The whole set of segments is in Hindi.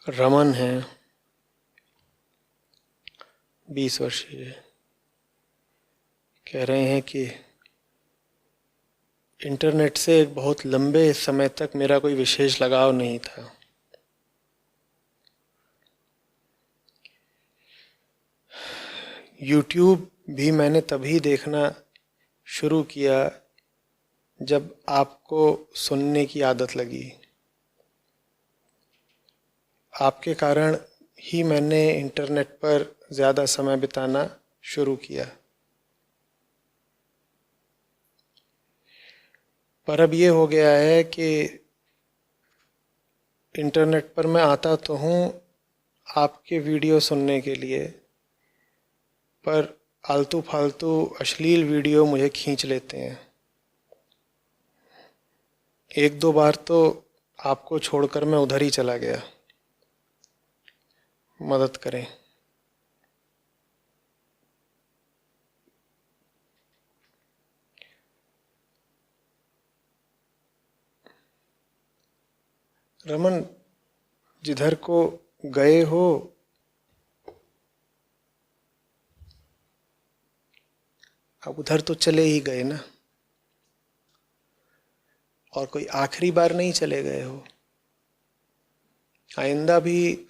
रमन है 20 वर्षीय। कह रहे हैं कि इंटरनेट से एक बहुत लंबे समय तक मेरा कोई विशेष लगाव नहीं था। यूट्यूब भी मैंने तभी देखना शुरू किया जब आपको सुनने की आदत लगी। आपके कारण ही मैंने इंटरनेट पर ज़्यादा समय बिताना शुरू किया। पर अब ये हो गया है कि इंटरनेट पर मैं आता तो हूँ आपके वीडियो सुनने के लिए, पर आलतू फालतू अश्लील वीडियो मुझे खींच लेते हैं। एक दो बार तो आपको छोड़कर मैं उधर ही चला गया। मदद करें। रमन, जिधर को गए हो अब उधर तो चले ही गए ना, और कोई आखिरी बार नहीं चले गए हो। आइंदा भी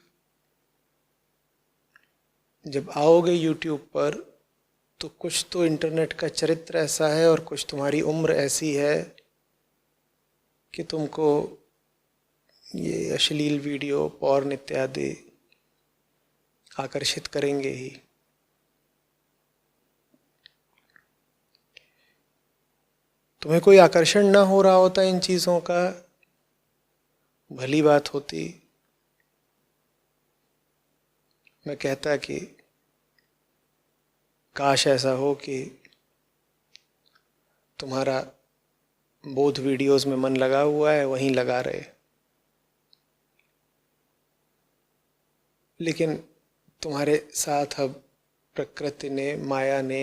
जब आओगे यूट्यूब पर तो कुछ तो इंटरनेट का चरित्र ऐसा है और कुछ तुम्हारी उम्र ऐसी है कि तुमको ये अश्लील वीडियो, पॉर्न इत्यादि आकर्षित करेंगे ही। तुम्हें कोई आकर्षण ना हो रहा होता इन चीज़ों का, भली बात होती। मैं कहता कि काश ऐसा हो कि तुम्हारा बोध वीडियोस में मन लगा हुआ है, वहीं लगा रहे। लेकिन तुम्हारे साथ अब प्रकृति ने, माया ने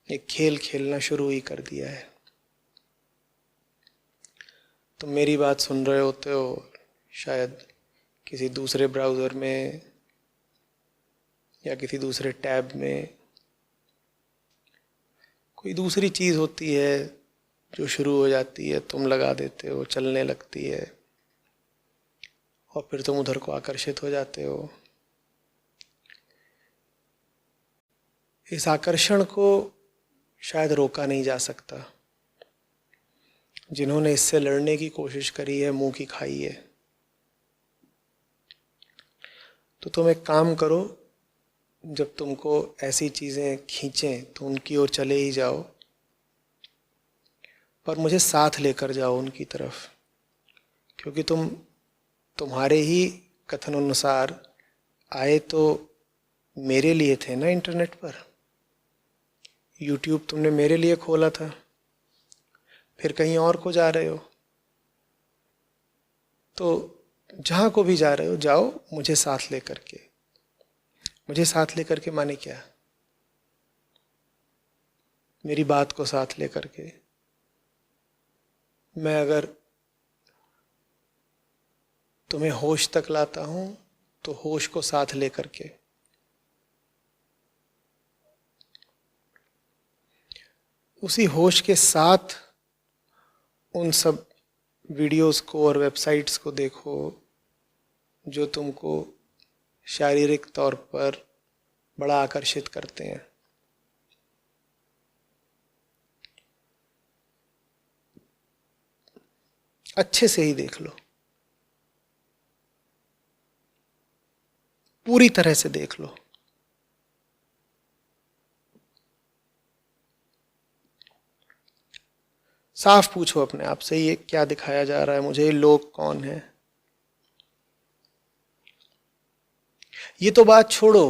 एक खेल खेलना शुरू ही कर दिया है। तुम मेरी बात सुन रहे होते हो शायद किसी दूसरे ब्राउज़र में या किसी दूसरे टैब में। कोई दूसरी चीज़ होती है जो शुरू हो जाती है, तुम लगा देते हो, चलने लगती है और फिर तुम उधर को आकर्षित हो जाते हो। इस आकर्षण को शायद रोका नहीं जा सकता। जिन्होंने इससे लड़ने की कोशिश करी है, मुंह की खाई है। तो तुम एक काम करो, जब तुमको ऐसी चीज़ें खींचें तो उनकी ओर चले ही जाओ, पर मुझे साथ लेकर जाओ उनकी तरफ। क्योंकि तुम्हारे ही कथन अनुसार आए तो मेरे लिए थे ना इंटरनेट पर। यूट्यूब तुमने मेरे लिए खोला था, फिर कहीं और को जा रहे हो। तो जहाँ को भी जा रहे हो जाओ, मुझे साथ लेकर के। मुझे साथ लेकर के माने क्या? मेरी बात को साथ लेकर के। मैं अगर तुम्हें होश तक लाता हूं तो होश को साथ लेकर के। उसी होश के साथ उन सब वीडियोस को और वेबसाइट्स को देखो जो तुमको शारीरिक तौर पर बड़ा आकर्षित करते हैं। अच्छे से ही देख लो, पूरी तरह से देख लो। साफ पूछो अपने आप से, ये क्या दिखाया जा रहा है मुझे? ये लोग कौन है? ये तो बात छोड़ो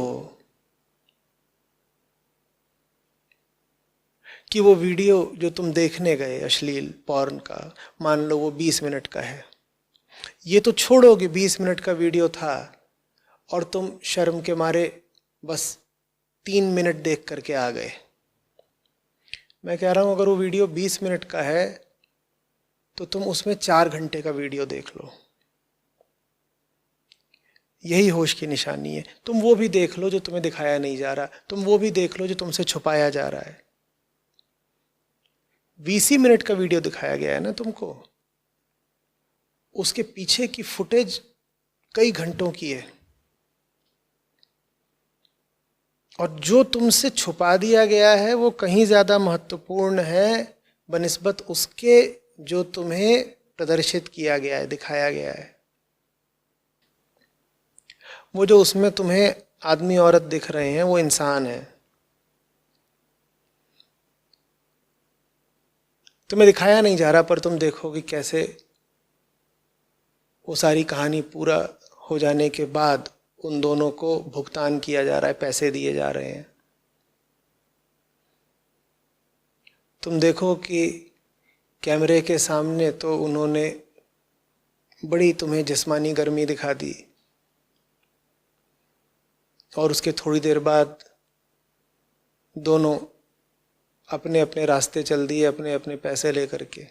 कि वो वीडियो जो तुम देखने गए अश्लील पॉर्न का, मान लो वो 20 मिनट का है। ये तो छोड़ो कि 20 मिनट का वीडियो था और तुम शर्म के मारे बस 3 मिनट देख करके आ गए। मैं कह रहा हूं अगर वो वीडियो 20 मिनट का है तो तुम उसमें 4 घंटे का वीडियो देख लो। यही होश की निशानी है। तुम वो भी देख लो जो तुम्हें दिखाया नहीं जा रहा, तुम वो भी देख लो जो तुमसे छुपाया जा रहा है। 20 मिनट का वीडियो दिखाया गया है ना तुमको, उसके पीछे की फुटेज कई घंटों की है, और जो तुमसे छुपा दिया गया है वो कहीं ज्यादा महत्वपूर्ण है बनिस्बत उसके जो तुम्हें प्रदर्शित किया गया है, दिखाया गया है। वो जो उसमें तुम्हें आदमी औरत दिख रहे हैं वो इंसान है। तुम्हें दिखाया नहीं जा रहा, पर तुम देखोगे कैसे वो सारी कहानी पूरा हो जाने के बाद उन दोनों को भुगतान किया जा रहा है, पैसे दिए जा रहे हैं। तुम देखो कि कैमरे के सामने तो उन्होंने बड़ी तुम्हें जिस्मानी गर्मी दिखा दी, और उसके थोड़ी देर बाद दोनों अपने अपने रास्ते चल दिए, अपने अपने पैसे लेकर के।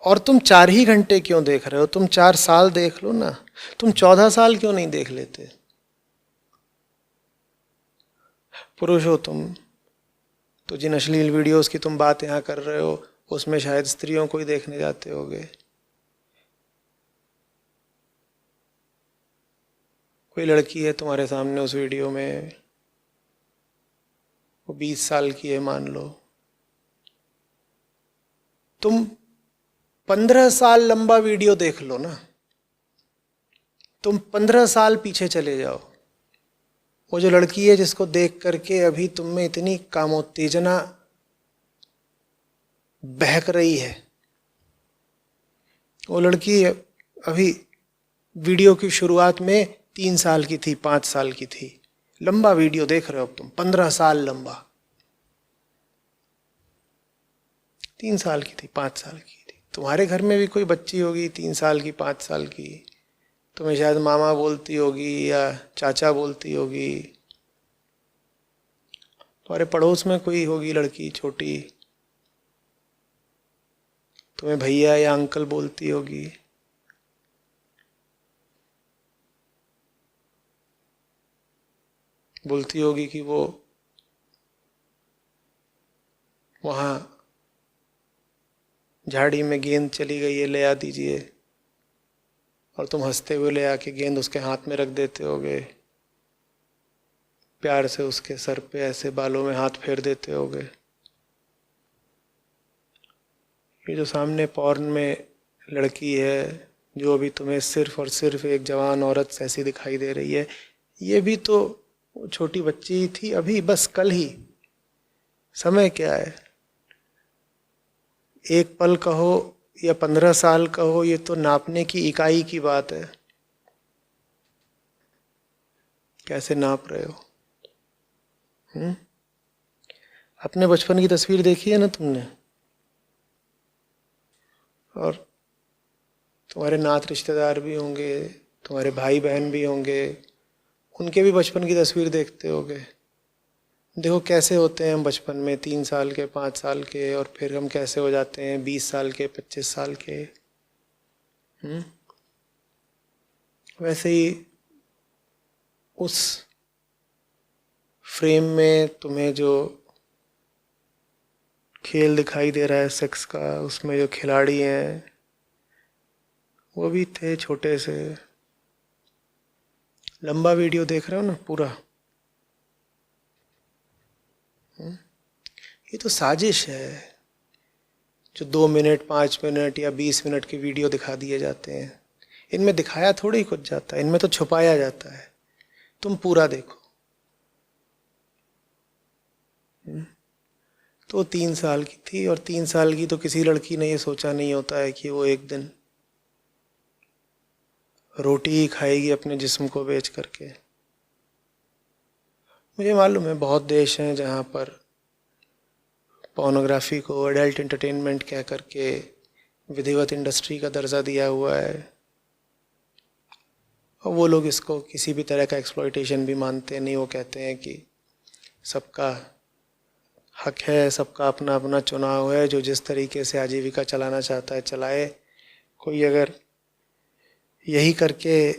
और तुम 4 ही घंटे क्यों देख रहे हो? तुम 4 साल देख लो ना, तुम 14 साल क्यों नहीं देख लेते? पुरुष हो तुम तो जिन अश्लील वीडियोस की तुम बात यहाँ कर रहे हो उसमें शायद स्त्रियों को ही देखने जाते होगे। कोई लड़की है तुम्हारे सामने उस वीडियो में, वो 20 साल की है मान लो, तुम 15 साल लंबा वीडियो देख लो ना, तुम 15 साल पीछे चले जाओ। वो जो लड़की है जिसको देख करके अभी तुम में इतनी कामोत्तेजना बहक रही है, वो लड़की अभी वीडियो की शुरुआत में 3 साल की थी, 5 साल की थी। लंबा वीडियो देख रहे हो अब तुम, 15 साल लंबा। 3 साल की थी, 5 साल की थी। तुम्हारे घर में भी कोई बच्ची होगी 3 साल की, 5 साल की, तुम्हें शायद मामा बोलती होगी या चाचा बोलती होगी। तुम्हारे पड़ोस में कोई होगी लड़की छोटी, तुम्हें भैया या अंकल बोलती होगी। बोलती होगी कि वो वहाँ झाड़ी में गेंद चली गई है, ले आ दीजिए, और तुम हंसते हुए ले आके गेंद उसके हाथ में रख देते होगे, प्यार से उसके सर पे ऐसे बालों में हाथ फेर देते होगे। ये जो सामने पॉर्न में लड़की है जो अभी तुम्हें सिर्फ और सिर्फ एक जवान औरत ऐसी दिखाई दे रही है, ये भी तो वो छोटी बच्ची थी अभी, बस कल ही। समय क्या है, एक पल कहो या 15 साल कहो, ये तो नापने की इकाई की बात है। कैसे नाप रहे हो? अपने बचपन की तस्वीर देखी है ना तुमने, और तुम्हारे नात रिश्तेदार भी होंगे, तुम्हारे भाई बहन भी होंगे, उनके भी बचपन की तस्वीर देखते होगे। देखो कैसे होते हैं हम बचपन में, 3 साल के, 5 साल के, और फिर हम कैसे हो जाते हैं 20 साल के, 25 साल के। वैसे ही उस फ्रेम में तुम्हें जो खेल दिखाई दे रहा है सेक्स का, उसमें जो खिलाड़ी हैं वो भी थे छोटे से। लंबा वीडियो देख रहे हो ना पूरा, ये तो साजिश है। जो 2 मिनट, 5 मिनट या 20 मिनट के वीडियो दिखा दिए जाते हैं, इनमें दिखाया थोड़ी कुछ जाता है, इनमें तो छुपाया जाता है। तुम पूरा देखो। तो 3 साल की थी, और 3 साल की तो किसी लड़की ने ये सोचा नहीं होता है कि वो एक दिन रोटी ही खाएगी अपने जिस्म को बेच करके। मुझे मालूम है बहुत देश हैं जहाँ पर पोर्नोग्राफी को एडल्ट एंटरटेनमेंट कह करके विधिवत इंडस्ट्री का दर्जा दिया हुआ है, और वो लोग इसको किसी भी तरह का एक्सप्लॉयटेशन भी मानते नहीं। वो कहते हैं कि सबका हक है, सबका अपना अपना चुनाव है, जो जिस तरीके से आजीविका चलाना चाहता है चलाए, कोई अगर यही करके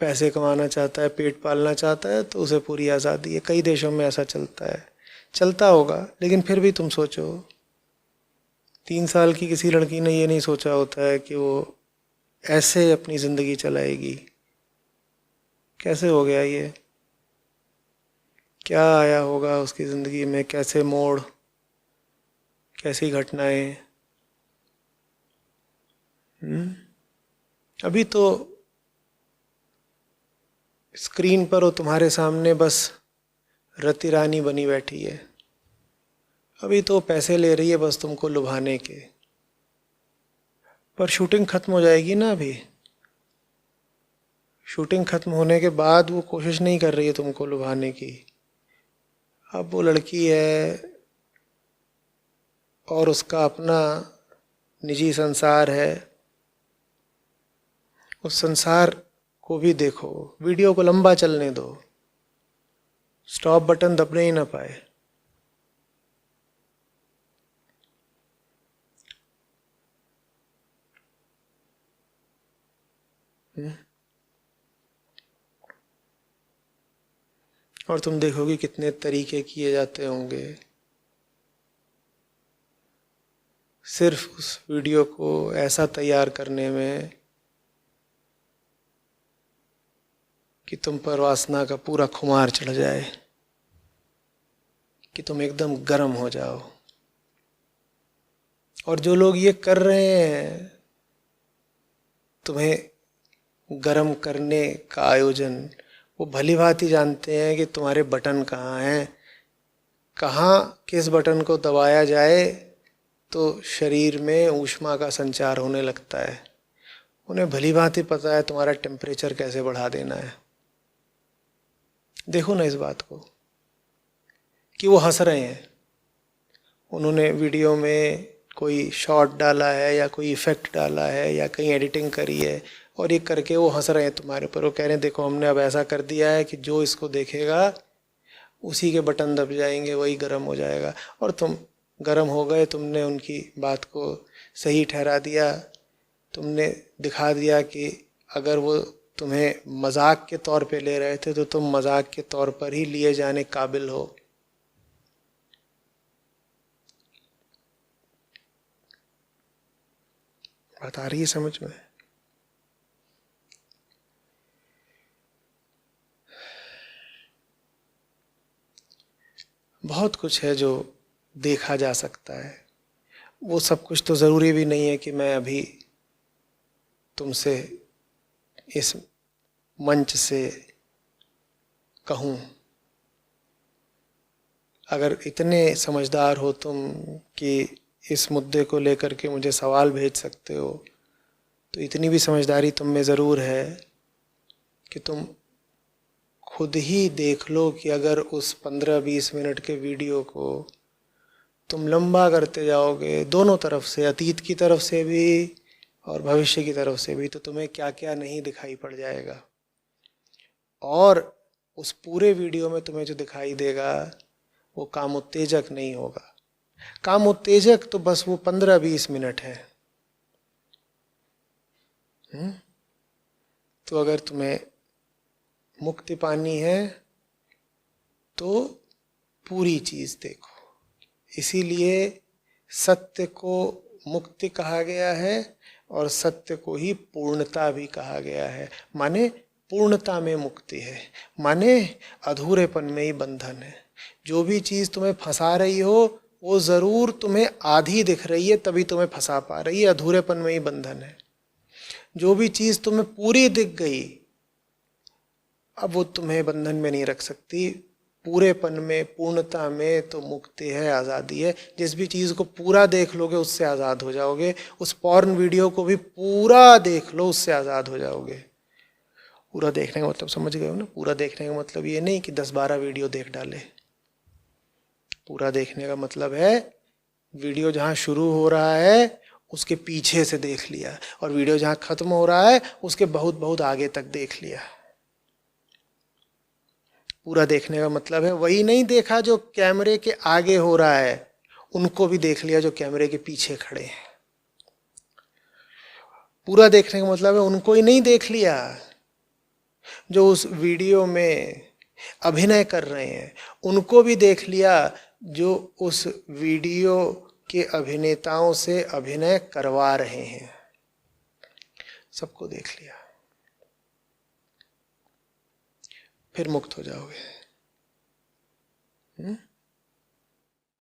पैसे कमाना चाहता है, पेट पालना चाहता है, तो उसे पूरी आज़ादी है। कई देशों में ऐसा चलता है, चलता होगा, लेकिन फिर भी तुम सोचो 3 साल की किसी लड़की ने ये नहीं सोचा होता है कि वो ऐसे अपनी ज़िंदगी चलाएगी। कैसे हो गया ये? क्या आया होगा उसकी ज़िंदगी में, कैसे मोड़, कैसी घटनाएं। अभी तो स्क्रीन पर वो तुम्हारे सामने बस रति रानी बनी बैठी है। अभी तो पैसे ले रही है बस तुमको लुभाने के। पर शूटिंग खत्म हो जाएगी ना। अभी शूटिंग खत्म होने के बाद वो कोशिश नहीं कर रही है तुमको लुभाने की। अब वो लड़की है और उसका अपना निजी संसार है। उस संसार को भी देखो, वीडियो को लंबा चलने दो, स्टॉप बटन दबने ही ना पाए। और तुम देखोगे कितने तरीके किए जाते होंगे सिर्फ उस वीडियो को ऐसा तैयार करने में कि तुम पर वासना का पूरा खुमार चढ़ जाए, कि तुम एकदम गर्म हो जाओ। और जो लोग ये कर रहे हैं तुम्हें गर्म करने का आयोजन, वो भली भांति जानते हैं कि तुम्हारे बटन कहाँ हैं, कहाँ किस बटन को दबाया जाए तो शरीर में ऊष्मा का संचार होने लगता है। उन्हें भली भांति पता है तुम्हारा टेम्परेचर कैसे बढ़ा देना है। देखो ना इस बात को कि वो हंस रहे हैं। उन्होंने वीडियो में कोई शॉट डाला है या कोई इफ़ेक्ट डाला है या कहीं एडिटिंग करी है, और ये करके वो हंस रहे हैं तुम्हारे ऊपर। वो कह रहे हैं देखो हमने अब ऐसा कर दिया है कि जो इसको देखेगा उसी के बटन दब जाएंगे, वही गर्म हो जाएगा। और तुम गर्म हो गए, तुमने उनकी बात को सही ठहरा दिया, तुमने दिखा दिया कि अगर वो तुम्हें मजाक के तौर पे ले रहे थे तो तुम मजाक के तौर पर ही लिए जाने काबिल हो। बात आ रही है समझ में? बहुत कुछ है जो देखा जा सकता है। वो सब कुछ तो ज़रूरी भी नहीं है कि मैं अभी तुमसे इस मंच से कहूँ। अगर इतने समझदार हो तुम कि इस मुद्दे को लेकर के मुझे सवाल भेज सकते हो, तो इतनी भी समझदारी तुम में ज़रूर है कि तुम खुद ही देख लो कि अगर उस 15-20 मिनट के वीडियो को तुम लंबा करते जाओगे, दोनों तरफ से, अतीत की तरफ से भी और भविष्य की तरफ से भी, तो तुम्हें क्या क्या नहीं दिखाई पड़ जाएगा। और उस पूरे वीडियो में तुम्हें जो दिखाई देगा वो काम उत्तेजक नहीं होगा। काम उत्तेजक तो बस वो 15-20 मिनट है। तो अगर तुम्हें मुक्ति पानी है तो पूरी चीज देखो। इसीलिए सत्य को मुक्ति कहा गया है और सत्य को ही पूर्णता भी कहा गया है। माने पूर्णता में मुक्ति है, माने अधूरेपन में ही बंधन है। जो भी चीज़ तुम्हें फंसा रही हो वो ज़रूर तुम्हें आधी दिख रही है, तभी तुम्हें फंसा पा रही है, अधूरेपन में ही बंधन है। जो भी चीज़ तुम्हें पूरी दिख गई अब वो तुम्हें बंधन में नहीं रख सकती। पूरेपन में, पूर्णता में तो मुक्ति है, आज़ादी है। जिस भी चीज़ को पूरा देख लोगे उससे आज़ाद हो जाओगे। उस पॉर्न वीडियो को भी पूरा देख लो, उससे आज़ाद हो जाओगे। पूरा देखने का मतलब समझ गए हो ना? पूरा देखने का मतलब ये नहीं कि 10-12 वीडियो देख डाले। पूरा देखने का मतलब है वीडियो जहाँ शुरू हो रहा है उसके पीछे से देख लिया, और वीडियो जहाँ खत्म हो रहा है उसके बहुत बहुत आगे तक देख लिया। पूरा देखने का मतलब है वही नहीं देखा जो कैमरे के आगे हो रहा है, उनको भी देख लिया जो कैमरे के पीछे खड़े हैं। पूरा देखने का मतलब है उनको ही नहीं देख लिया जो उस वीडियो में अभिनय कर रहे हैं, उनको भी देख लिया जो उस वीडियो के अभिनेताओं से अभिनय करवा रहे हैं, सबको देख लिया, फिर मुक्त हो जाओगे।